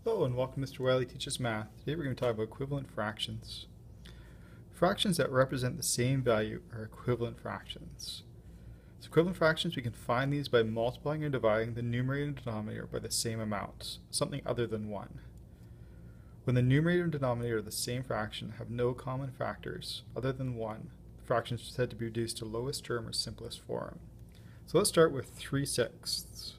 Hello and welcome to Mr. Wiley Teaches Math. Today we're going to talk about equivalent fractions. Fractions that represent the same value are equivalent fractions. So equivalent fractions, we can find these by multiplying or dividing the numerator and denominator by the same amount, something other than 1. When the numerator and denominator of the same fraction have no common factors other than 1, the fraction is said to be reduced to lowest term or simplest form. So let's start with 3/6.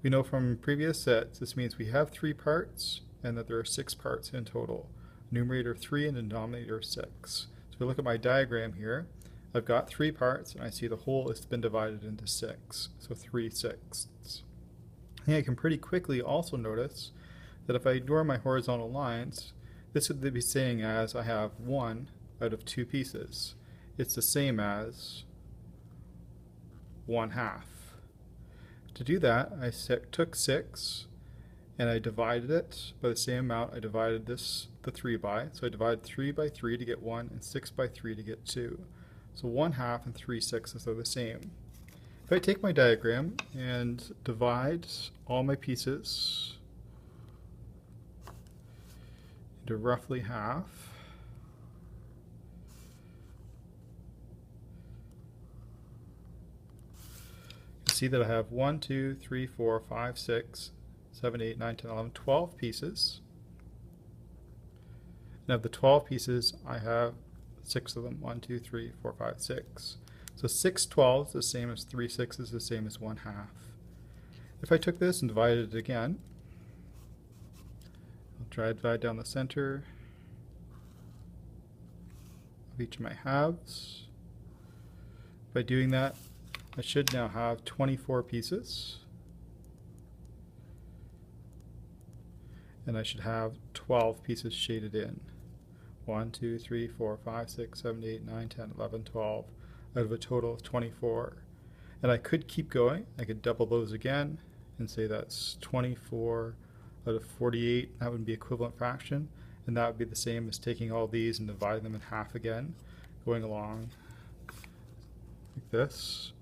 We know from previous sets this means we have 3 parts and that there are 6 parts in total. Numerator 3 and denominator 6. So if we look at my diagram here, I've got 3 parts and I see the whole has been divided into 6. So 3/6. I think I can pretty quickly also notice that if I ignore my horizontal lines, this would be saying as I have 1 out of 2 pieces. It's the same as 1/2. To do that, I took 6 and I divided it by the same amount I divided the 3 by. So I divided 3 by 3 to get 1 and 6 by 3 to get 2. So 1/2 and 3/6 are the same. If I take my diagram and divide all my pieces into roughly half, see that I have 1, 2, 3, 4, 5, 6, 7, 8, 9, 10, 11, 12 pieces. And of the 12 pieces, I have 6 of them. 1, 2, 3, 4, 5, 6. So 6/12 is the same as 3/6 is the same as 1/2. If I took this and divided it again, I'll try to divide down the center of each of my halves. By doing that, I should now have 24 pieces, and I should have 12 pieces shaded in. 1, 2, 3, 4, 5, 6, 7, 8, 9, 10, 11, 12 out of a total of 24. And I could keep going. I could double those again and say that's 24 out of 48. That would be equivalent fraction, and that would be the same as taking all these and dividing them in half again, going along like this.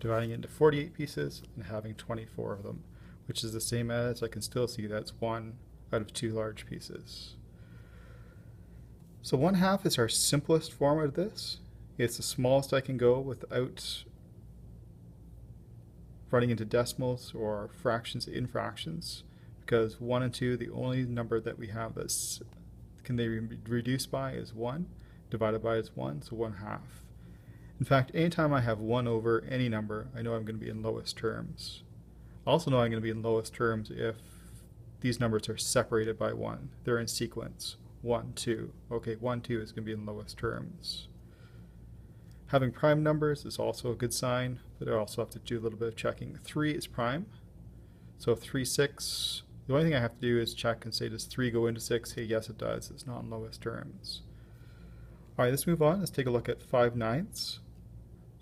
Dividing it into 48 pieces and having 24 of them, which is the same as, I can still see that's 1 out of 2 large pieces. So 1/2 is our simplest form of this. It's the smallest I can go without running into decimals or fractions in fractions, because 1 and 2, the only number that we have that can they be reduced by is 1, divided by is 1, so 1/2. In fact, anytime I have 1 over any number, I know I'm going to be in lowest terms. I also know I'm going to be in lowest terms if these numbers are separated by 1. They're in sequence. 1, 2. Okay, 1, 2 is going to be in lowest terms. Having prime numbers is also a good sign, but I also have to do a little bit of checking. 3 is prime. So 3/6, the only thing I have to do is check and say, does 3 go into 6? Hey, yes it does. It's not in lowest terms. Alright, let's move on. Let's take a look at 5/9.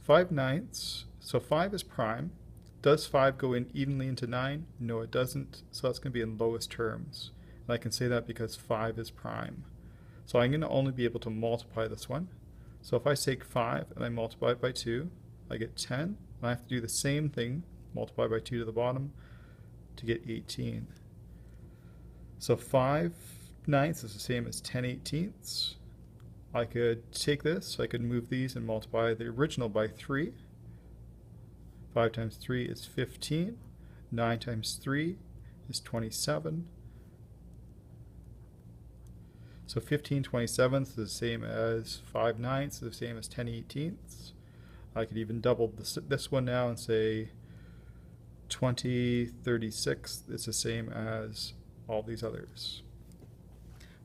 5/9, so 5 is prime. Does 5 go in evenly into 9? No, it doesn't, so that's going to be in lowest terms. And I can say that because 5 is prime. So I'm going to only be able to multiply this one. So if I take 5 and I multiply it by 2, I get 10. And I have to do the same thing, multiply by 2 to the bottom, to get 18. So 5/9 is the same as 10/18. I could take this, I could move these and multiply the original by 3. 5 times 3 is 15. 9 times 3 is 27. So 15/27 is the same as 5/9, the same as 10/18. I could even double this one now and say 20/36 is the same as all these others.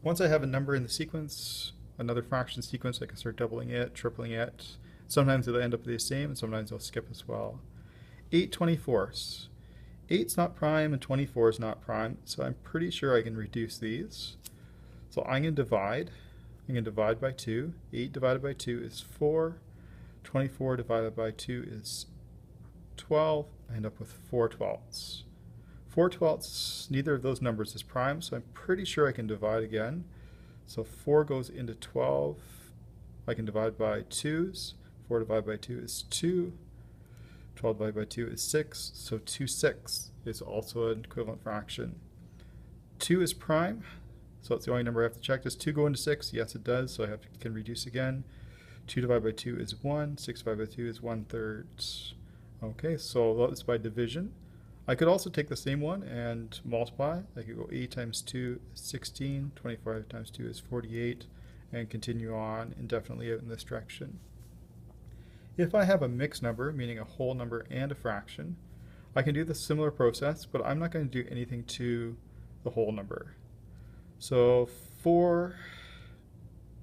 Once I have a number in the sequence, another fraction sequence, I can start doubling it, tripling it. Sometimes it'll end up the same, and sometimes I'll skip as well. 8/24. 8's not prime and 24 is not prime, so I'm pretty sure I can reduce these. So I'm going to divide. I'm going to divide by 2. 8 divided by 2 is 4. 24 divided by 2 is 12. I end up with 4/12. 4/12, neither of those numbers is prime, so I'm pretty sure I can divide again. So 4 goes into 12. I can divide by 2's. 4 divided by 2 is 2. 12 divided by 2 is 6. So 2/6 is also an equivalent fraction. 2 is prime. So that's the only number I have to check. Does 2 go into 6? Yes, it does. So can reduce again. 2 divided by 2 is 1. 6 divided by 2 is 1/3. Okay, so that's by division. I could also take the same one and multiply. I could go 8 times 2 is 16. 25 times 2 is 48. And continue on indefinitely out in this direction. If I have a mixed number, meaning a whole number and a fraction, I can do the similar process, but I'm not going to do anything to the whole number. So 4,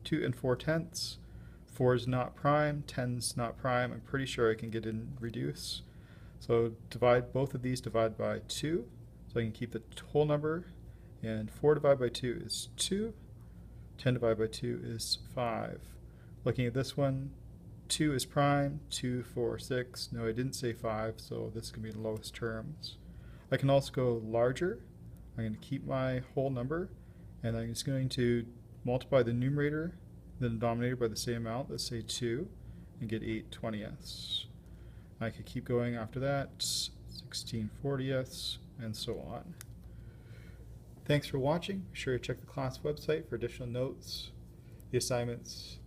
2 and 4/10. 4 is not prime, 10 is not prime. I'm pretty sure I can get in reduce. So divide both of these, divide by 2. So I can keep the whole number. And 4 divided by 2 is 2. 10 divided by 2 is 5. Looking at this one, 2 is prime, 2, 4, 6. No, I didn't say 5, so this is going to be the lowest terms. I can also go larger. I'm going to keep my whole number, and I'm just going to multiply the numerator, the denominator by the same amount, let's say 2, and get 8/20ths. I could keep going after that, 16/40ths, and so on. Thanks for watching. Be sure to check the class website for additional notes, the assignments,